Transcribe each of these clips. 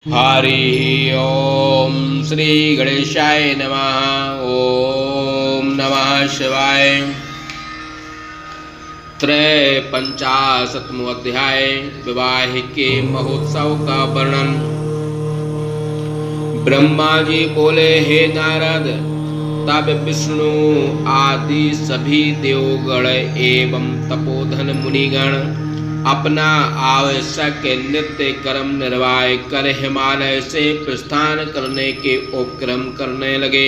हरि ओम श्री गणेशाय नमः। ओम नमः शिवाय। त्रैपंचाशतमो अध्याय विवाहिके महोत्सव का वर्णन। ब्रह्मा जी बोले, हे नारद, तब विष्णु आदि सभी देवगण एवं तपोधन मुनिगण अपना आवश्यक नित्य कर्म निर्वाह कर हिमालय से प्रस्थान करने के उपक्रम करने लगे।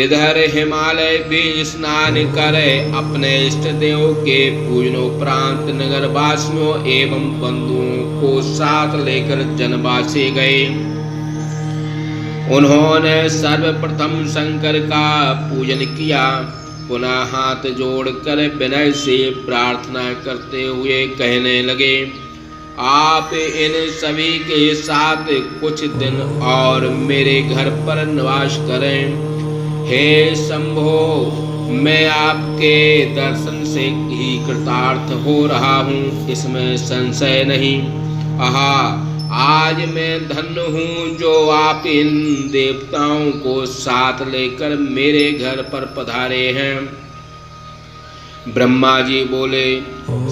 इधर हिमालय भी स्नान कर अपने इष्ट देव के पूजनोपरांत नगरवासियों एवं बंधुओं को साथ लेकर जनवासी गए। उन्होंने सर्वप्रथम शंकर का पूजन किया, पुनः हाथ जोड़कर विनय से प्रार्थना करते हुए कहने लगे, आप इन सभी के साथ कुछ दिन और मेरे घर पर निवास करें। हे शंभो, मैं आपके दर्शन से ही कृतार्थ हो रहा हूँ, इसमें संशय नहीं। आहा, आज मैं धन्य हूँ जो आप इन देवताओं को साथ लेकर मेरे घर पर पधारे हैं। ब्रह्मा जी बोले,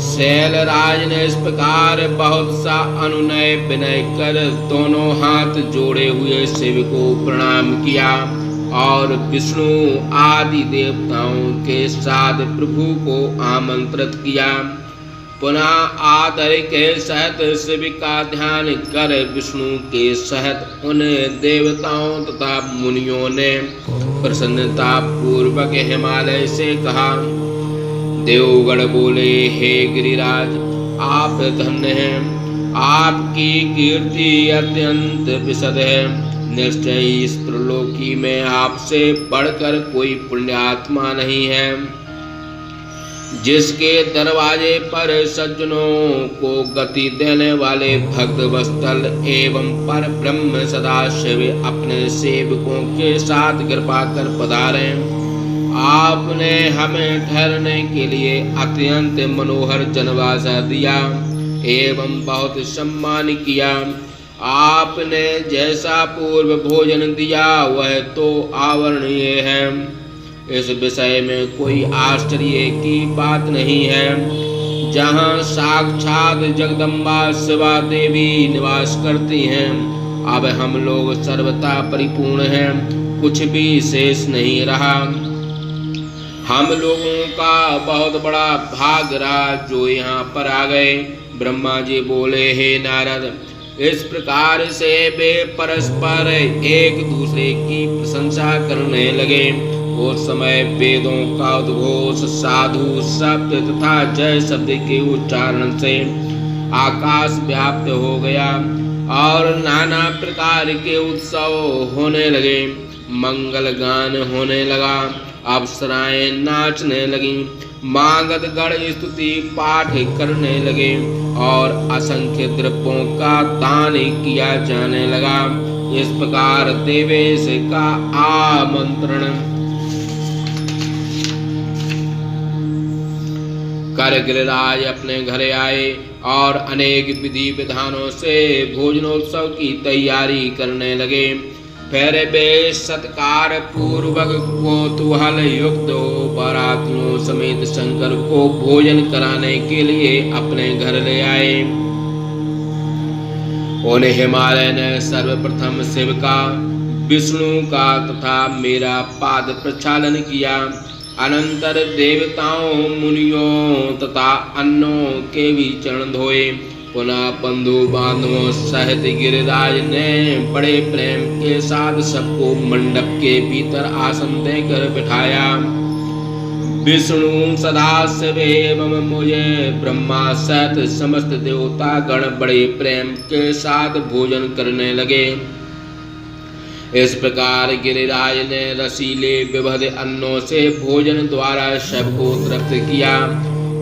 शैलराज ने इस प्रकार बहुत सा अनुनय विनय कर दोनों हाथ जोड़े हुए शिव को प्रणाम किया और विष्णु आदि देवताओं के साथ प्रभु को आमंत्रित किया। पुनः आदर के सहित शिव का ध्यान कर विष्णु के सहित उन देवताओं तथा मुनियों ने प्रसन्नता पूर्वक हिमालय से कहा। देवगण बोले, हे गिरिराज, आप धन्य हैं, आपकी कीर्ति अत्यंत विशद है। निश्चय इस त्रिलोकी में आपसे बढ़कर कोई पुण्यात्मा नहीं है। जिसके दरवाजे पर सज्जनों को गति देने वाले भक्त वत्सल एवं पर ब्रह्म सदाशिव अपने सेवकों के साथ कृपा कर पधारे। आपने हमें ठहरने के लिए अत्यंत मनोहर जनवास दिया एवं बहुत सम्मान किया। आपने जैसा पूर्व भोजन दिया वह तो आवर्णीय है, इस विषय में कोई आश्चर्य की बात नहीं है। जहाँ साक्षात जगदम्बा शिवा देवी निवास करती हैं, अब हम लोग सर्वथा परिपूर्ण हैं, कुछ भी शेष नहीं रहा। हम लोगों का बहुत बड़ा भाग रहा जो यहाँ पर आ गए। ब्रह्मा जी बोले, हे नारद, इस प्रकार से वे परस्पर एक दूसरे की प्रशंसा करने लगे। उस समय वेदों का उद्घोष, साधु शब्द तथा जय शब्द के उच्चारण से आकाश व्याप्त हो गया और नाना प्रकार के उत्सव होने लगे। मंगल गान होने लगा, अप्सराएं नाचने लगी, मागध गण स्तुति पाठ करने लगे और असंख्य द्रव्यों का दान किया जाने लगा। इस प्रकार देवेश का आमंत्रण कर गिरिराज अपने घर आए और अनेक विधि विधानों से भोजनोत्सव की तैयारी करने लगे। फिर वे सत्कार पूर्वक कौतूहल युक्त हो बारातियों समेत शंकर को भोजन कराने के लिए अपने घर ले आए। उन हिमालय ने सर्वप्रथम शिव का, विष्णु का तथा मेरा पाद प्रक्षालन किया। अनंतर देवताओं, मुनियों तथा अन्यों के भी चरण धोए। पुनः बंधु बांधवों सहित गिरिराज ने बड़े प्रेम के साथ सबको मंडप के भीतर आसन देकर बिठाया। विष्णु सदाशिव एवं मुझे ब्रह्मा सहित समस्त देवता गण बड़े प्रेम के साथ भोजन करने लगे। इस प्रकार गिरिराज ने रसीले विविध अन्नों से भोजन द्वारा सबको तृप्त किया।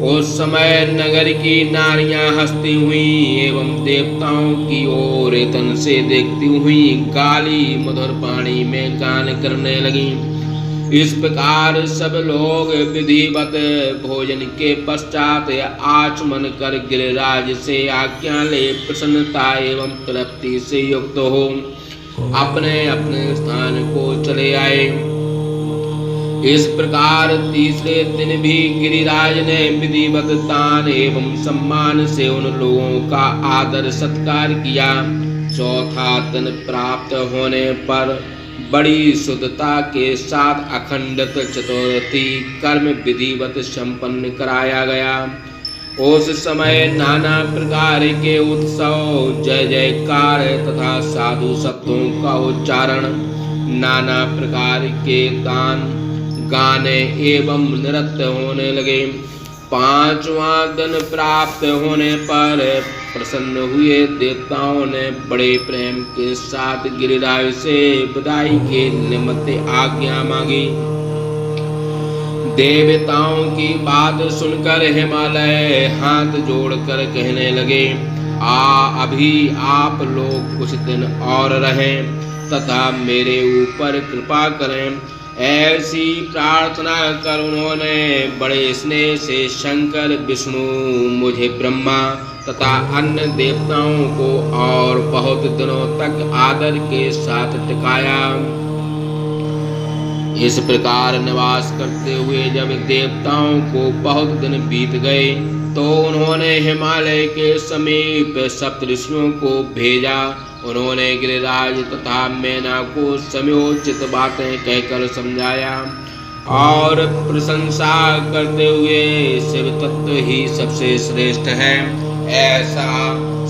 उस समय नगर की नारियां हंसती हुई एवं देवताओं की ओर तन से देखती हुई गाली मधुर पानी में गान करने लगी। इस प्रकार सब लोग विधिवत भोजन के पश्चात आचमन कर गिरिराज से आज्ञा ले प्रसन्नता एवं तृप्ति से युक्त हो अपने अपने स्थान को चले आए। इस प्रकार तीसरे दिन भी गिरिराज ने विधिवत दान एवं सम्मान से उन लोगों का आदर सत्कार किया। चौथा दिन प्राप्त होने पर बड़ी शुद्धता के साथ अखंडित चतुर्थी कर्म विधिवत संपन्न कराया गया। उस समय नाना प्रकार के उत्सव, जय जयकार तथा साधु शब्दों का उच्चारण, नाना प्रकार के दान, गाने एवं नृत्य होने लगे। पांचवां दिन प्राप्त होने पर प्रसन्न हुए देवताओं ने बड़े प्रेम के साथ गिरिराज से विदाई के निमित्त आज्ञा मांगी। देवताओं की बात सुनकर हिमालय हाथ जोड़कर कहने लगे, अभी आप लोग कुछ दिन और रहें तथा मेरे ऊपर कृपा करें। ऐसी प्रार्थना कर उन्होंने बड़े स्नेह से शंकर, विष्णु, मुझे ब्रह्मा तथा अन्य देवताओं को और बहुत दिनों तक आदर के साथ टिकाया। इस प्रकार निवास करते हुए जब देवताओं को बहुत दिन बीत गए तो उन्होंने हिमालय के समीप सप्तऋषियों को भेजा। उन्होंने गिरिराज तथा मैना को समयोचित बातें कहकर समझाया और प्रशंसा करते हुए शिव तत्व ही सबसे श्रेष्ठ है ऐसा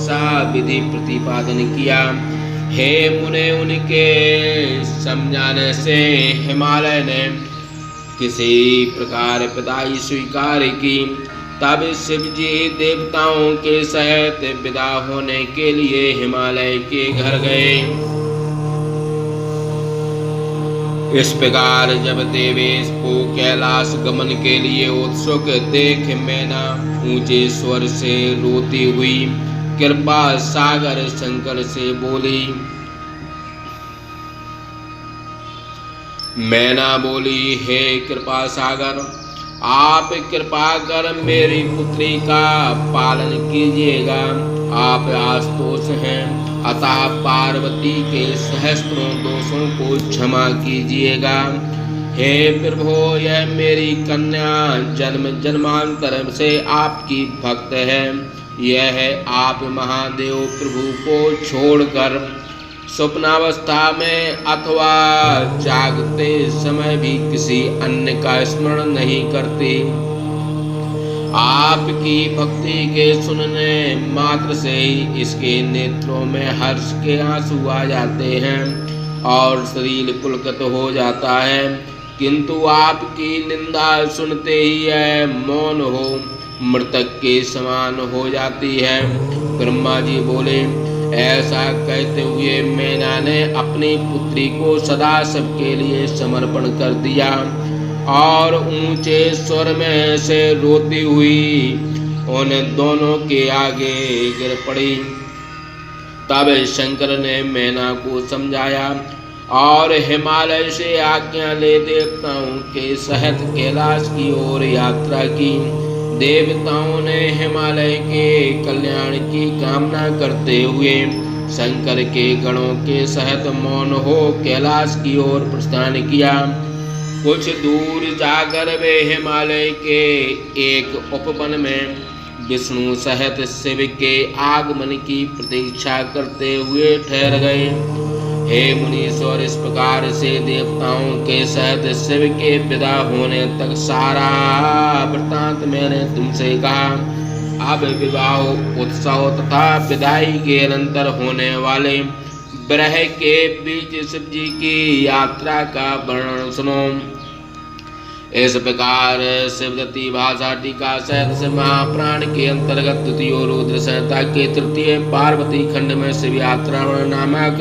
सा विधि प्रतिपादन किया। हे मुने, उनके समझाने से हिमालय ने किसी प्रकार विदाई स्वीकार की। तब शिव जी देवताओं के सहित विदा होने के लिए हिमालय के घर गए। इस प्रकार जब देवेश को कैलाश गमन के लिए उत्सुक देख मैना ऊंचे स्वर से रोती हुई कृपा सागर शंकर से बोली। मैना बोली, हे कृपा सागर, आप कृपा कर मेरी पुत्री का पालन कीजिएगा। आप आशुतोष हैं, अतः पार्वती के सहस्त्रों दोषों को क्षमा कीजिएगा। हे प्रभु, यह मेरी कन्या जन्म जन्मांतर से आपकी भक्त है। यह आप महादेव प्रभु को छोड़कर स्वप्नावस्था में अथवा जागते समय भी किसी अन्य का स्मरण नहीं करती। आपकी भक्ति के सुनने मात्र से ही इसके नेत्रों में हर्ष के आंसू आ जाते हैं और शरीर पुलकित हो जाता है, किंतु आपकी निंदा सुनते ही यह मौन हो मृतक के समान हो जाती है। ब्रह्मा जी बोले, ऐसा कहते हुए मैना ने अपनी पुत्री को सदा सबके लिए समर्पण कर दिया और ऊंचे स्वर में से रोती हुई उन दोनों के आगे गिर पड़ी। तब शंकर ने मैना को समझाया और हिमालय से आज्ञा ले देवताओं के सहित कैलाश की ओर यात्रा की। देवताओं ने हिमालय के कल्याण की कामना करते हुए शंकर के गणों के सहित मौन हो कैलाश की ओर प्रस्थान किया। कुछ दूर जाकर वे हिमालय के एक उपवन में विष्णु सहित शिव के आगमन की प्रतीक्षा करते हुए ठहर गए। हे मुनीश्वर, इस प्रकार से देवताओं के सहित शिव के विदा होने तक सारा वृत्तांत मैंने तुमसे कहा। अब विवाह उत्सव तथा विदाई के अनंतर होने वाले विरह के बीच शिव जी की यात्रा का वर्णन सुनो। इस प्रकार शिवदत्ती भाषा टीका सहित से महाप्राण के अंतर्गत द्वितीय रुद्र संहिता के तृतीय पार्वती खंड में शिव यात्रा नामक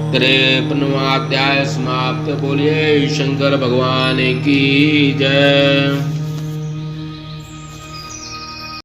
53वां अध्याय समाप्त। बोलिए शंकर भगवान की जय।